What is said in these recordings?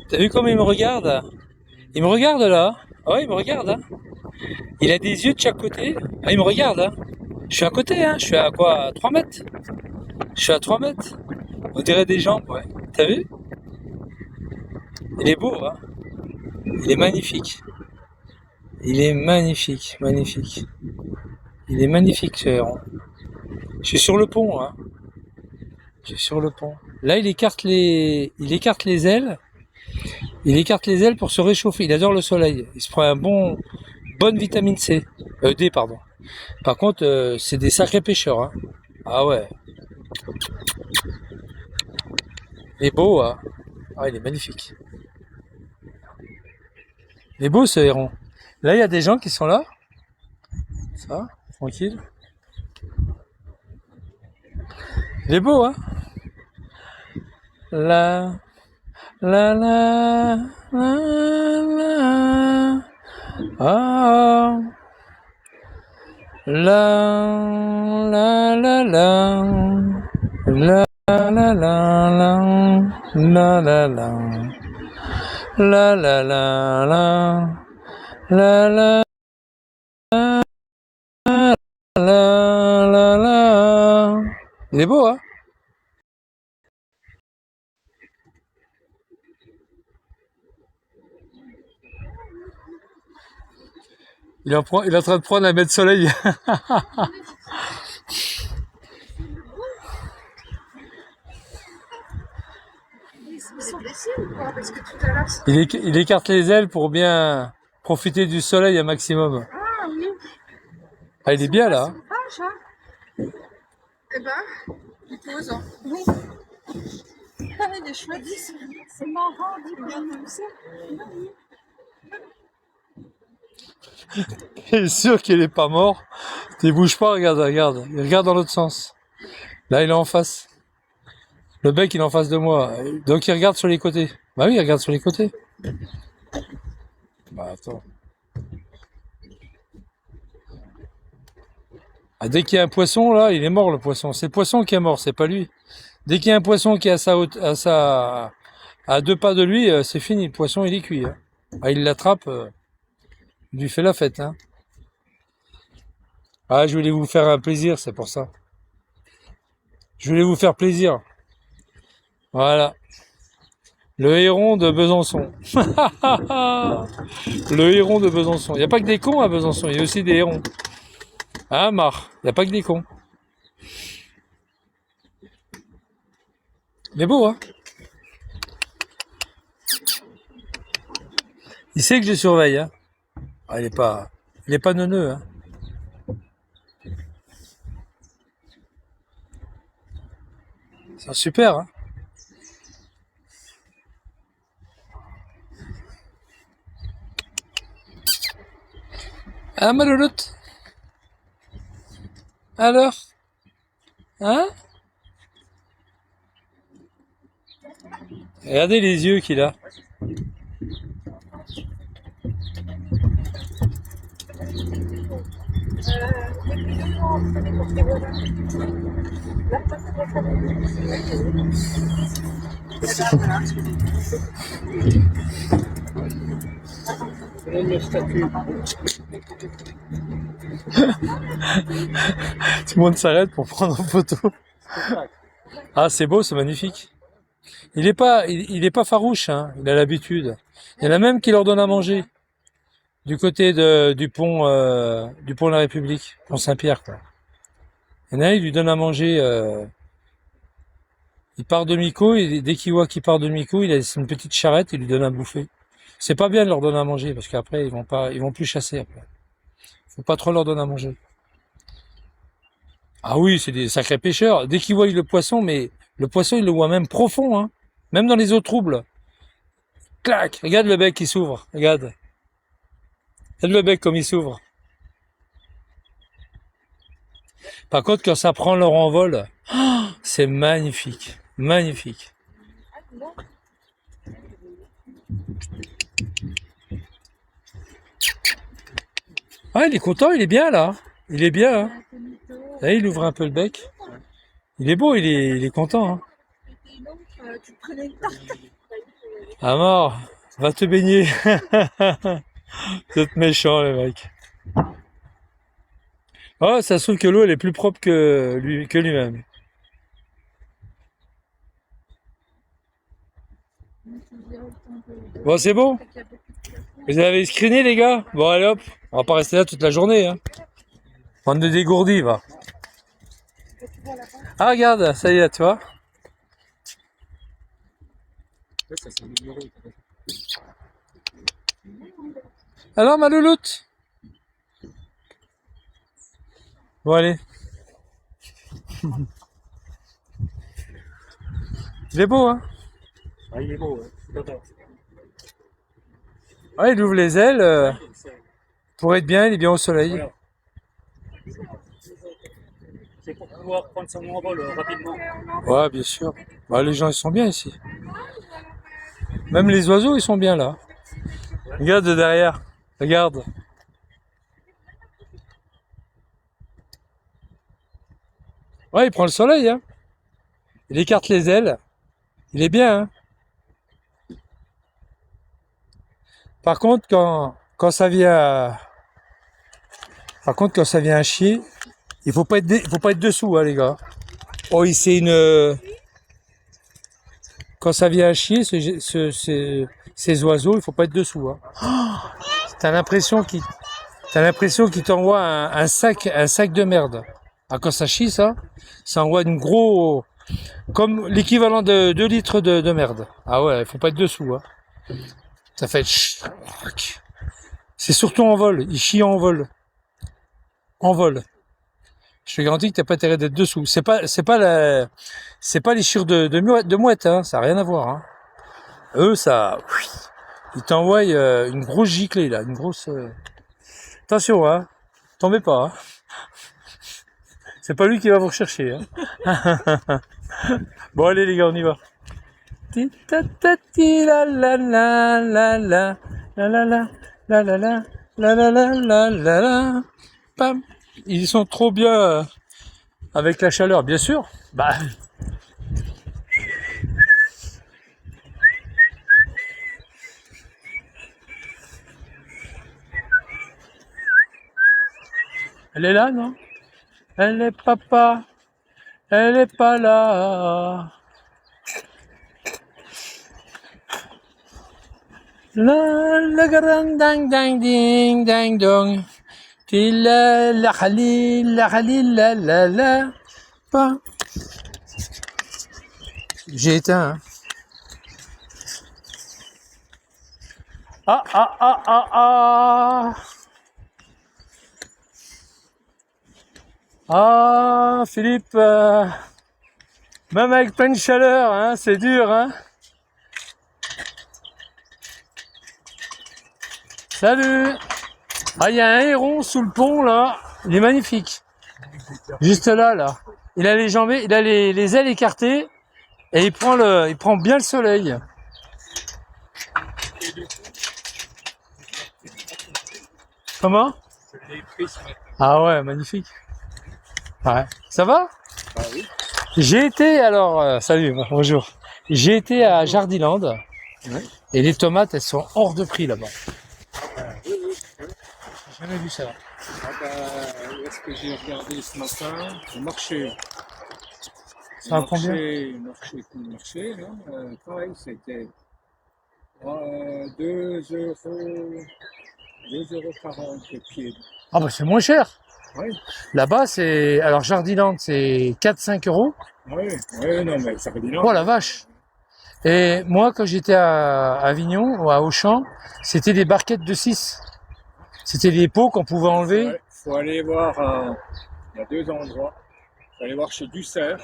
T'as vu comment il me regarde? Il me regarde là. Ah ouais, il me regarde. Hein. Il a des yeux de chaque côté. Ah, il me regarde. Hein. Je suis à côté. Hein. Je suis à quoi? À 3 mètres. Je suis à 3 mètres. On dirait des jambes, ouais. T'as vu? Il est beau, hein. Il est magnifique. Il est magnifique, magnifique. Il est magnifique ce héron. Je suis sur le pont, hein. Je suis sur le pont. Là, il écarte les ailes. Il écarte les ailes pour se réchauffer. Il adore le soleil. Il se prend bonne vitamine C. D, pardon. Par contre, c'est des sacrés pêcheurs, hein. Ah ouais. Il est beau, hein. Ah, il est magnifique. Il est beau ce héron. Là, il y a des gens qui sont là. Ça, tranquille. Il est beau, hein. La, la. Ah. La, la. La, la, la. La, la, la. La, la, la. La, la. La. Il est beau, hein. Il est en train de prendre un mètre de soleil. Il écarte les ailes pour bien profiter du soleil un maximum. Ah oui. Ah, il est bien là. Eh ben, il pose. Oui. Ah, il est chouette. C'est marrant, dit comme ça. Il est sûr qu'il est pas mort. Il bouge pas, regarde, regarde. Il regarde dans l'autre sens. Là, il est en face. Le bec, il est en face de moi. Donc, il regarde sur les côtés. Bah oui, il regarde sur les côtés. Bah, attends. Ah, dès qu'il y a un poisson, là, il est mort, le poisson. C'est le poisson qui est mort, c'est pas lui. Dès qu'il y a un poisson qui est à 2 pas de lui, c'est fini. Le poisson, il est cuit. Hein. Ah, il l'attrape, il lui fait la fête. Hein. Ah, je voulais vous faire un plaisir, c'est pour ça. Je voulais vous faire plaisir. Voilà. Le héron de Besançon. Le héron de Besançon. Il n'y a pas que des cons à Besançon, il y a aussi des hérons. Hein, Mar? Il n'y a pas que des cons. Il est beau, hein? Il sait que je le surveille, hein? Ah, il est pas neuneux, hein? C'est super, hein? Ah, Malouloute? Alors? Hein? Regardez les yeux qu'il a. Tout le monde s'arrête pour prendre une photo. Ah, c'est beau, c'est magnifique. Il est pas farouche, hein. Il a l'habitude. Il y en a même qui leur donnent à manger. Du côté du pont de la République, pont Saint-Pierre, quoi. Il y en a, il lui donne à manger, il part de Mico, et dès qu'il voit qu'il part de Mico, il a une petite charrette, il lui donne à bouffer. C'est pas bien de leur donner à manger, parce qu'après, ils vont plus chasser, après. Faut pas trop leur donner à manger. Ah oui, c'est des sacrés pêcheurs. Dès qu'ils voient le poisson, mais le poisson, ils le voient même profond, hein. Même dans les eaux troubles. Clac! Regarde le bec qui s'ouvre. Regarde. Regarde le bec comme il s'ouvre. Par contre, quand ça prend leur envol, c'est magnifique. Magnifique. Ah, il est content, il est bien là. Il est bien. Hein. Là, il ouvre un peu le bec. Il est beau, il est content. Hein. tu te prenais une tarte. À mort, va te baigner. Vous êtes méchants, les mecs. Oh, ça se trouve que l'eau, elle est plus propre que lui-même. Bon, c'est bon? Vous avez screené, les gars? Bon, allez hop, on va pas rester là toute la journée, hein. Bande de dégourdis, va. Ah, regarde, ça y est, tu vois. Alors, ma louloute? Bon, allez. Il est beau, hein? Ah, il est beau, ouais. Ouais, il ouvre les ailes. Pour être bien, il est bien au soleil. Voilà. C'est pour pouvoir prendre son envol rapidement. Ouais, bien sûr. Bah, les gens, ils sont bien ici. Même les oiseaux, ils sont bien là. Regarde de derrière. Regarde. Ouais, il prend le soleil, hein. Il écarte les ailes. Il est bien, hein. Par contre, quand ça vient à chier, il faut pas être dessous, hein, les gars. Oh, c'est une. Quand ça vient à chier, ces oiseaux, il faut pas être dessous, hein. Oh, t'as l'impression qu'il t'envoie un sac de merde. Ah, quand ça chie, ça envoie une gros, comme l'équivalent de 2 litres de merde. Ah ouais, il faut pas être dessous, hein. Ça fait. C'est surtout en vol. Il chie en vol. En vol. Je te garantis que t'as pas intérêt d'être dessous. C'est pas les chires de mouette, hein. Ça a rien à voir, hein. Eux, ça, ils t'envoient une grosse giclée, là. Une grosse, attention, hein. Tombez pas, hein. C'est pas lui qui va vous rechercher, hein. Bon, allez, les gars, on y va. Ti ta ta ti la la la la la la la la la la la la la la la la la. Pam. Ils sont trop bien avec la chaleur, bien sûr. Bah. Elle est là, non? Elle est papa. Elle est pas là. La grande dang dang ding dang dong. La khalil la. Pas. J'ai éteint, hein. Ah. Ah, Philippe, même avec plein de chaleur, hein, c'est dur, hein. Salut. Ah, il y a un héron sous le pont, là. Il est magnifique. Juste là. Il a les jambes, il a les ailes écartées et il prend bien le soleil. Comment? Ah ouais, magnifique. Ouais. Ça va? Ah oui. J'ai été, alors, salut, bonjour. J'ai été à Jardiland. Ouais. Et les tomates, elles sont hors de prix là-bas. Oui. J'ai jamais vu ça. Ah bah, où est-ce que j'ai regardé ce matin? Le marché. Ça va combien? Le marché, là, pareil, c'était 2,40 € le pied. Ah bah c'est moins cher. Oui, Là-bas, c'est... Alors Jardiland, c'est 4-5 euros. oui, non, mais ça veut dire Oh la vache. Et moi, quand j'étais à Avignon, ou à Auchan, c'était des barquettes de 6. C'était des pots qu'on pouvait enlever. Ouais, faut aller voir, il y a 2 endroits. Faut aller voir chez Dussert.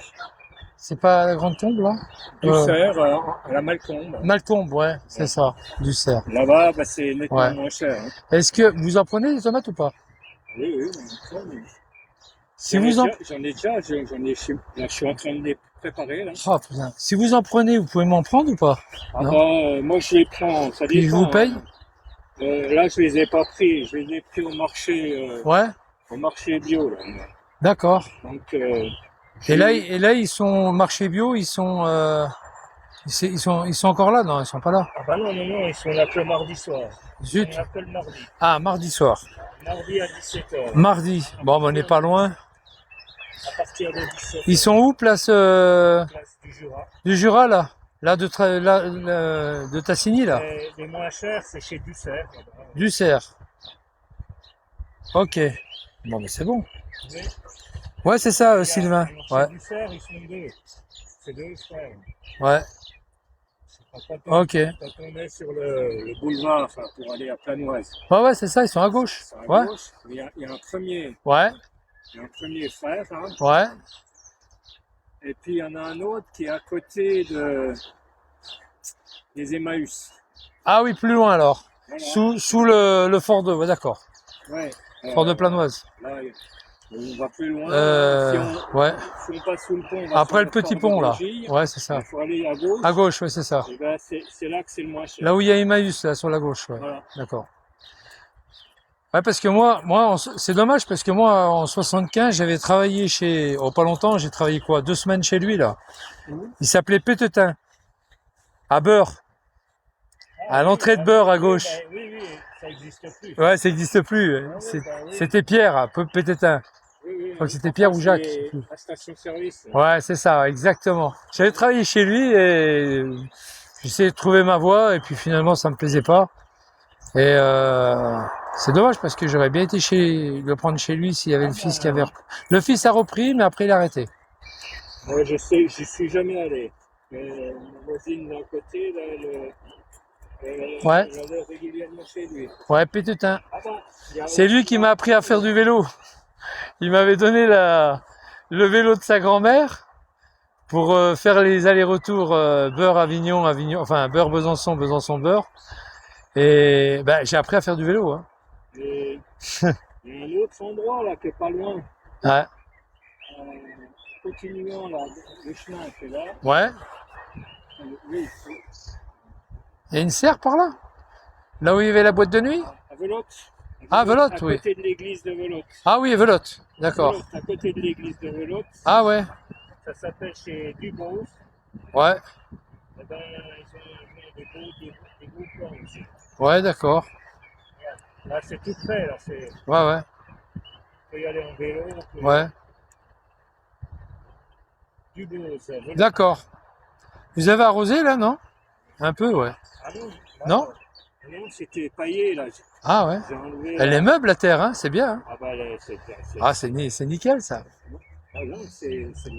C'est pas la Grande Combe, là? Dussert, à la Malcombe. Malcombe, ouais, c'est ça, du cerf. Là-bas, bah, c'est nettement Ouais. moins cher. Hein. Est-ce que vous en prenez des tomates ou pas? Oui. Si vous en... J'en ai déjà, là, je suis en train de les préparer, là. Oh putain. Si vous en prenez, vous pouvez m'en prendre ou pas? Ah Non. bah, moi, je les prends, ça dépend. Et je vous paye? Hein. Là, je les ai pas pris, je les ai pris au marché bio, là. D'accord. Donc, Et là, ils sont marché bio, ils sont Ils sont encore là? Non, ils sont pas là. Ah bah non, ils sont là que le mardi soir. Zut. Ils sont là que le mardi. Ah, mardi soir. Mardi à 17h. Mardi. Bon, ben, on n'est pas loin. À partir de 17h. Ils sont où, place Place du Jura. du Jura, là? Là, de Tassigny, là? Les moins chers, c'est chez Dussert. Dussert. Ok. Bon, mais c'est bon. Oui. Ouais, c'est ça, Sylvain. Ouais. Chez Dussert, ils sont deux. C'est deux frères. Ouais. Ok. Quand on est sur le boulevard, enfin, pour aller à Planoise. Ouais, c'est ça, ils sont à gauche. Ouais. Gauche, il y a un premier. Ouais. Il y a un premier frère. Hein. Ouais. Et puis il y en a un autre qui est à côté des Emmaüs. Ah oui, plus loin alors. Voilà. Sous le fort de. Ouais, d'accord. Ouais. Fort de Planoise. Là, on va plus loin. Ouais. Si on passe sous le pont, on va Après sur le petit pont là. Ouais, c'est ça. Il faut aller à gauche. À gauche, ouais, c'est ça. Et ben, c'est là que c'est le moins cher. Là où il y a Emmaüs, là, sur la gauche, ouais. Voilà. D'accord. Ouais, parce que moi, c'est dommage parce que moi, en 75, j'avais travaillé pas longtemps, j'ai travaillé quoi, 2 semaines chez lui, là. Il s'appelait Pétetin. À Beurre. À l'entrée de Beurre, à gauche. Oui, ça n'existe plus. Ouais, ça n'existe plus. C'était Pierre, un peu Pétetin. Je crois que c'était Pierre ou Jacques. La station-service. Ouais, c'est ça, exactement. J'avais travaillé chez lui et j'essayais de trouver ma voie et puis finalement, ça me plaisait pas. Et c'est dommage parce que j'aurais bien été le prendre chez lui s'il y avait le fils qui avait repris. Le fils a repris, mais après il a arrêté. Ouais, je sais, j'y suis jamais allé. Mais ma voisine d'un côté, là, Ouais. j'allais régulièrement chez lui. Ouais, Pétetin. Ah bon, C'est lui qui m'a appris à faire du vélo. Il m'avait donné le vélo de sa grand-mère pour faire les allers-retours Beurre-Avignon, enfin Beurre-Besançon, Besançon-Beurre. Et ben, j'ai appris à faire du vélo. Hein. Et il y a un autre endroit là qui est pas loin. Ouais. Continuant là, le chemin qui est là. Ouais. Oui. Il y a une serre par là? Là où il y avait la boîte de nuit? À Velotte. Ah, Velotte, oui. À côté de l'église de Velotte. Ah oui, Velotte, d'accord. À côté de l'église de Velotte. Ah ouais. Ça s'appelle chez Dubos. Ouais. Eh ben, ils ont des beaux plans aussi. Ouais, d'accord. Là, c'est tout près. Là, Ouais. On peut y aller en vélo. Ouais. Dubos. D'accord. Vous avez arrosé là, non? Un peu, ouais. Ah non. Non? Non, c'était paillé là. Ah ouais. Elle est meuble la terre, hein, c'est bien. Hein. Ah bah, Ah, c'est nickel ça. Ah non, c'est de la